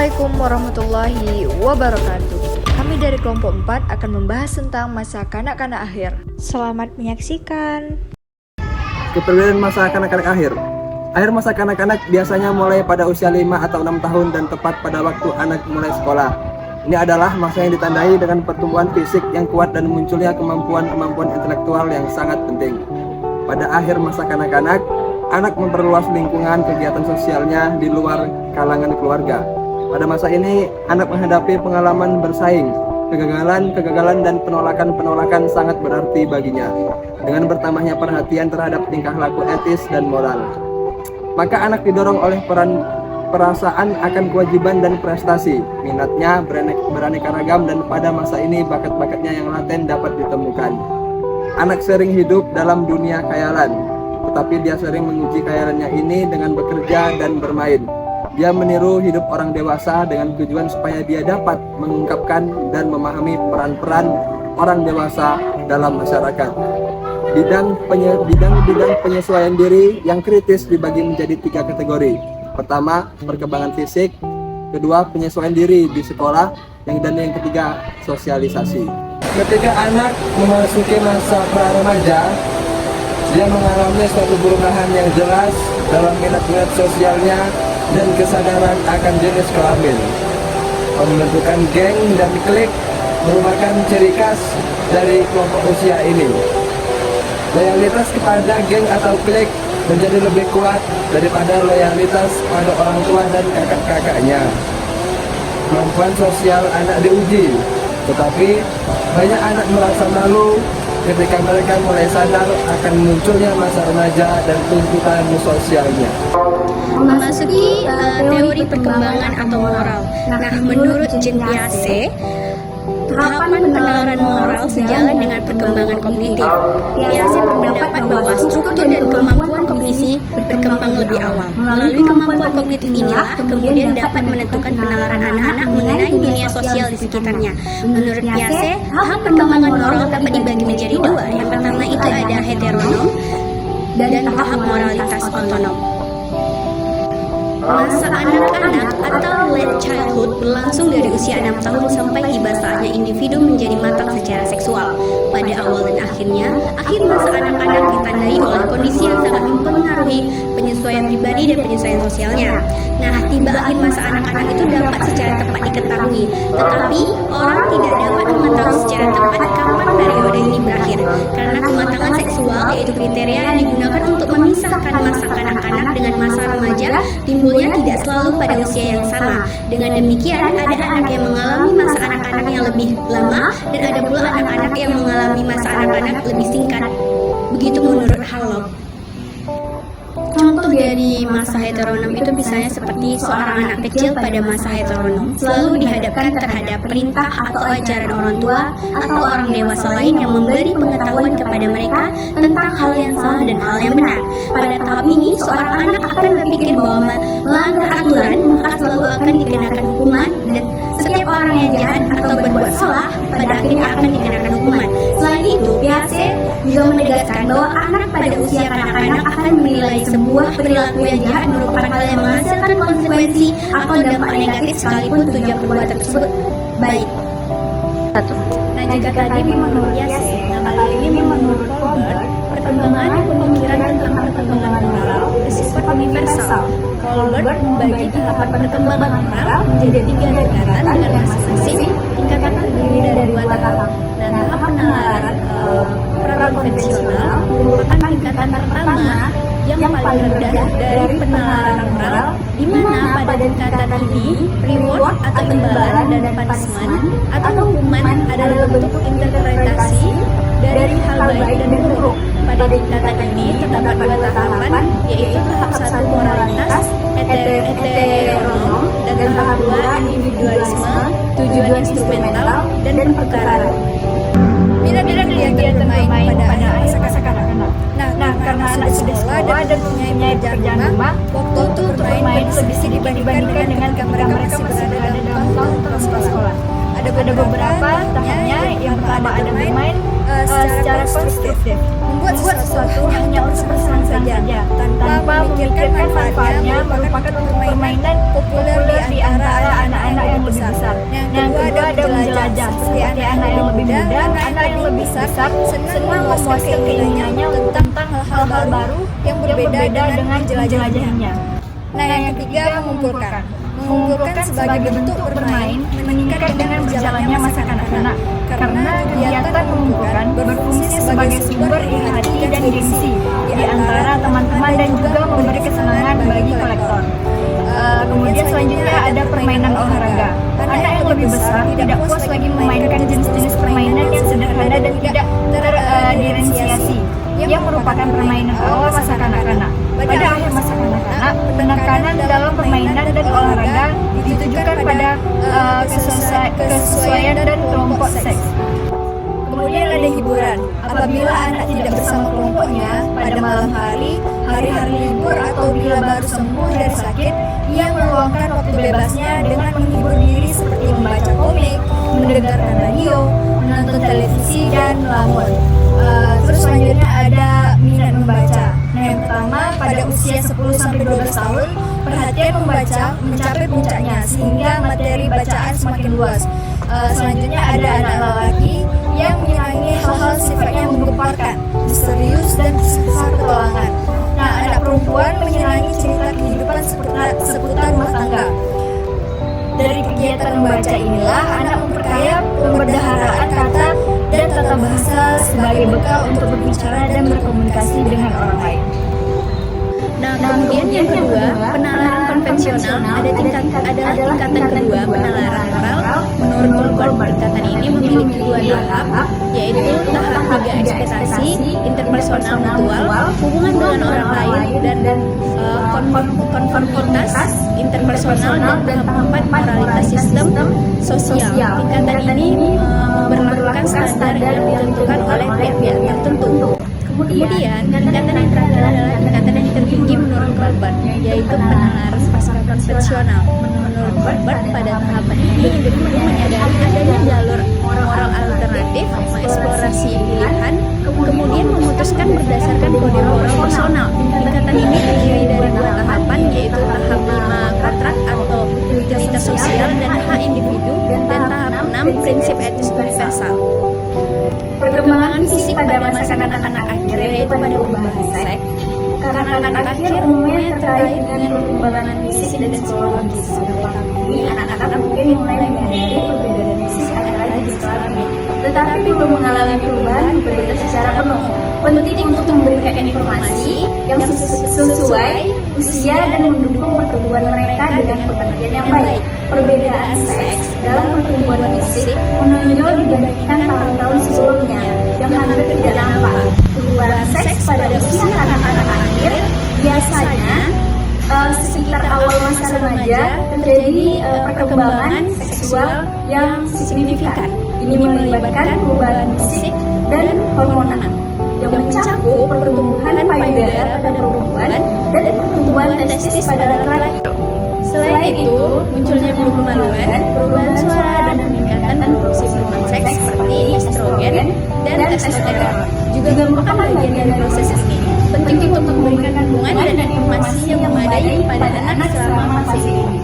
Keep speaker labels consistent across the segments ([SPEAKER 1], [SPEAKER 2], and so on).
[SPEAKER 1] Assalamualaikum warahmatullahi wabarakatuh. Kami dari kelompok 4 akan membahas tentang masa kanak-kanak akhir. Selamat menyaksikan.
[SPEAKER 2] Keperbedaan masa kanak-kanak akhir. Akhir masa kanak-kanak biasanya mulai pada usia 5 atau 6 tahun dan tepat pada waktu anak mulai sekolah. Ini adalah masa yang ditandai dengan pertumbuhan fisik yang kuat dan munculnya kemampuan-kemampuan intelektual yang sangat penting. Pada akhir masa kanak-kanak, anak memperluas lingkungan kegiatan sosialnya di luar kalangan keluarga. Pada masa ini, anak menghadapi pengalaman bersaing, kegagalan, dan penolakan sangat berarti baginya. Dengan bertambahnya perhatian terhadap tingkah laku etis dan moral, maka anak didorong oleh perasaan akan kewajiban dan prestasi. Minatnya beraneka ragam dan pada masa ini bakat-bakatnya yang laten dapat ditemukan. Anak sering hidup dalam dunia khayalan, tetapi dia sering menguji khayalannya ini dengan bekerja dan bermain. Dia meniru hidup orang dewasa dengan tujuan supaya dia dapat mengungkapkan dan memahami peran-peran orang dewasa dalam masyarakat. Bidang penyesuaian diri yang kritis dibagi menjadi 3 kategori. Pertama, perkembangan fisik. Kedua, penyesuaian diri di sekolah. Dan yang ketiga, sosialisasi. Ketika anak memasuki masa pra-remaja, dia mengalami suatu perubahan yang jelas dalam minat-minat sosialnya dan kesadaran akan jenis kelamin. Pembentukan geng dan klik merupakan ciri khas dari kelompok usia ini. Loyalitas kepada geng atau klik menjadi lebih kuat daripada loyalitas pada orang tua dan kakak-kakaknya. Kemampuan sosial anak diuji, tetapi banyak anak merasa malu ketika mereka mulai sadar akan munculnya masa remaja dan tuntutan sosialnya.
[SPEAKER 3] Memasuki teori perkembangan atau moral. Nah, menurut Jean Piaget, tahapan penalaran moral sejalan dengan perkembangan kognitif. Piaget berpendapat bahwa struktur dan kemampuan kognisi berkembang lebih awal. Melalui kemampuan kognitif inilah kemudian dapat menentukan penalaran anak-anak mengenai dunia sosial di sekitarnya. Menurut Piaget, tahap perkembangan moral dapat dibagi menjadi 2. Yang pertama itu ada heteronom dan tahap moralitas otonom. Masa anak-anak atau late childhood berlangsung dari usia 6 tahun sampai tiba saatnya individu menjadi matang secara seksual. Pada awal dan akhirnya, akhir masa anak-anak ditandai oleh kondisi yang sangat mempengaruhi penyesuaian pribadi dan penyesuaian sosialnya. Nah, tiba akhir masa anak-anak itu dapat secara tepat diketahui, tetapi orang tidak dapat mengetahui secara tepat kapan periode ini berakhir, karena kematangan seksual yaitu kriteria yang digunakan untuk memisahkan masa kanak-kanak dengan masa remaja timbulnya tidak selalu pada usia yang sama. Dengan demikian, ada anak yang mengalami masa anak-anak yang lebih lama dan ada pula anak-anak yang mengalami masa anak-anak lebih singkat. Begitu menurut Harlow. Contoh dari masa heteronom itu misalnya seperti seorang anak kecil pada masa heteronom selalu dihadapkan terhadap perintah atau ajaran orang tua atau orang dewasa lain yang memberi pengetahuan kepada mereka tentang hal yang salah dan hal yang benar. Pada tahap ini, seorang anak akan berpikir bahwa melanggar aturan maka selalu akan dikenakan hukuman dan setiap orang yang jahat atau berbuat salah pada akhirnya akan dikenakan hukuman. Selain itu, Piaget juga menegaskan bahwa anak pada usia kanak-kanak akan menilai sebuah perilaku yang jahat merupakan hal yang menghasilkan konsekuensi atau dampak negatif sekalipun tujuan perbuatan tersebut baik. Nah, jika tadi menurut Piaget, kali ini menurut Colbert, perkembangan pemikiran tentang perkembangan moral bersifat universal. Colbert membagi tahapan perkembangan moral menjadi 3 tingkatan dengan masing-masing tingkatan terdiri dari 2 tahap. Nah, tahap penalaran prakonvensional merupakan tingkatan pertama yang paling rendah dari penalaran moral, di mana pada tingkatan ini reward atau imbalan dan punishment atau hukuman adalah bentuk interpretasi dari hal baik dan buruk. Pada tingkatan ini terdapat 2 tahapan, yaitu tahap 1 moralitas heteronom dan tahap 2 individualisme, tujuan instrumental dan pertukaran. Bila kegiatan bermain pada masa kanak-kanak. Nah, karena anak sudah sekolah dan punya pekerjaan rumah, waktu itu bermain lebih sedikit dibandingkan dengan mereka masih berada dalam tahun sekolah. Ada beberapa tahapnya. Yang pertama ada bermain secara konstruktif, membuat sesuatu hanya untuk bersenang-senang saja tanpa
[SPEAKER 1] memikirkan manfaatnya merupakan permainan populer di antara anak-anak yang lebih besar. Yang kedua ada menjelajah, seperti anak yang lebih muda, anak yang lebih besar senang memuaskan keinginannya tentang hal-hal baru yang berbeda dengan menjelajahinya. Nah, yang ketiga mengumpulkan. Mengumpulkan sebagai bentuk bermain meningkat dengan berjalannya masa kanak-kanak, karena kegiatan mengumpulkan berfungsi sebagai sumber iri hati dan gengsi di antara teman-teman dan juga memberi kesenangan bagi kolektor. Kemudian selanjutnya ada permainan olahraga. Anak yang lebih besar tidak puas lagi memainkan jenis-jenis permainan yang sederhana dan tidak terdiferensiasi yang merupakan permainan awal masa kanak-kanak. Pada akhir masa kanak-kanak, penekanan dalam permainan dan olahraga ditujukan pada kesesuaian dan kelompok seks. Kemudian ada hiburan. Apabila anak tidak bersama kelompoknya pada malam hari, hari-hari libur atau bila baru sembuh dari sakit, ia meluangkan waktu bebasnya dengan menghibur diri seperti membaca komik, mendengarkan radio, menonton televisi, dan melamun. Terus selanjutnya ada minat membaca. Nah, yang pertama pada usia 10-12 tahun, perhatian membaca mencapai puncaknya sehingga materi bacaan semakin luas. Selanjutnya ada anak lelaki yang menyenangi hal-hal sifatnya menggemparkan, misterius dan kisah petualangan. Nah, anak perempuan menyenangi cerita kehidupan seputar rumah tangga. Dari kegiatan membaca inilah anak memperkaya pemberdaharaan kata dan tata bahasa sebagai bekal untuk berbicara dan berkomunikasi dengan orang lain.
[SPEAKER 3] Nah, kemudian yang kedua, penalaran konvensional adalah tingkatan kedua penalaran oral. Menurut Colbert, tingkatan ini memiliki dua tahap, yaitu tahap 3 ekspektasi, interpersonal mutual, hubungan dengan orang lain, dan konformitas interpersonal, dan tahap 4 moralitas sistem sosial. Tingkatan ini memberlakukan standar yang ditentukan oleh pihak-pihak tertentu. Kemudian, tingkatan yang terakhir adalah tingkatan yang tertinggi menurut Colbert, yaitu penalaran pasca konvensional. Menurut Colbert, pada tahapan ini individu menyadari adanya jalur moral alternatif, mengeksplorasi pilihan, kemudian memutuskan berdasarkan kode moral personal. Tingkatan ini terdiri dari dua tahapan, yaitu tahap 5 kontrak atau utilitas sosial dan hak individu, dan tahap 6 prinsip etis universal.
[SPEAKER 1] Perkembangan fisik pada masa kanak-kanak akhir, yaitu pada perubahan seks. Kanak-kanak akhir umumnya terkait dengan perkembangan fisik dan psikologis. Ini anak-anak mungkin mulai menyadari perbedaan fisik antara jenis kelamin, tetapi belum mengalami perubahan berbeda secara penuh. Penting untuk memberikan informasi yang sesuai usia dan mendukung pertumbuhan mereka dengan pengertian yang baik. Perbedaan seks dalam pertumbuhan fisik menonjol dibandingkan tahun-tahun sebelumnya yang hampir tidak nampak. Perubahan seks pada usia kanak-kanak akhir biasanya sekitar awal masa remaja terjadi perkembangan seksual yang signifikan. Ini melibatkan perubahan fisik dan hormonal yang mencakup pertumbuhan payudara pada perempuan dan pertumbuhan testis pada laki-laki. Selain itu, munculnya kemaluan, perubahan suara, dan peningkatan produksi hormon seks seperti estrogen dan testosteron juga merupakan bagian dari proses ini. Penting untuk memberikan dukungan dan informasi yang memadai pada anak selama masa ini.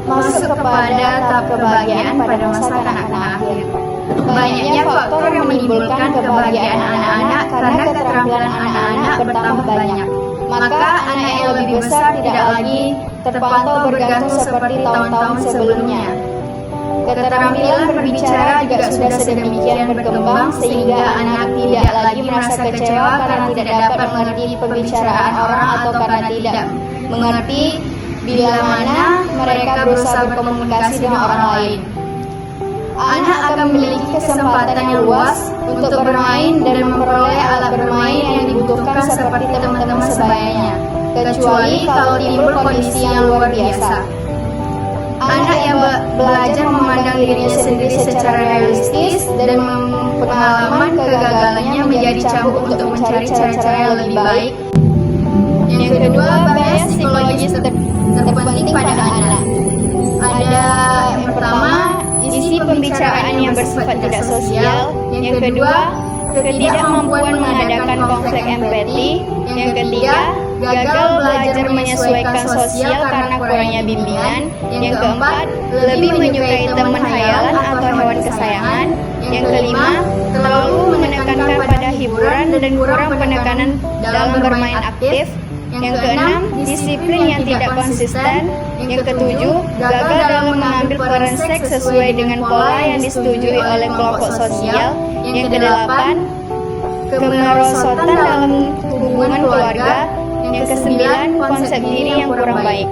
[SPEAKER 4] Masuk kepada tahap kebahagiaan pada masa kanak-kanak akhir. Banyaknya faktor yang menimbulkan kebahagiaan anak-anak karena keterampilan anak-anak bertambah banyak. Maka anak yang lebih besar tidak lagi terpantau bergantung seperti tahun-tahun sebelumnya. Keterampilan berbicara juga sudah sedemikian berkembang sehingga anak tidak lagi merasa kecewa karena tidak dapat mengerti pembicaraan orang atau karena tidak mengerti bila mana mereka berusaha berkomunikasi dengan orang lain. Anak akan memiliki kesempatan yang luas untuk bermain dan memperoleh alat bermain yang dibutuhkan seperti teman-teman sebayanya, kecuali kalau timbul kondisi yang luar biasa. Anak yang belajar memandang dirinya sendiri secara realistis dan pengalaman kegagalannya menjadi cambuk untuk mencari cara-cara yang lebih baik. Yang kedua, bias psikologis terpenting pada anak. Ada yang pertama, isi pembicaraan yang bersifat tidak sosial. Yang kedua, ketidakmampuan mengadakan konflik empati. Yang ketiga, gagal belajar menyesuaikan sosial karena kurangnya bimbingan. Yang keempat, lebih menyukai teman hayalan atau hewan kesayangan. Yang kelima, terlalu menekankan pada hiburan dan kurang penekanan dalam bermain aktif. Yang keenam, disiplin yang tidak konsisten. Yang ketujuh, gagal dalam mengambil peran seks sesuai dengan pola yang disetujui oleh kelompok sosial. Yang kedelapan, kemerosotan dalam hubungan keluarga. Yang kesembilan, konsep diri yang kurang baik.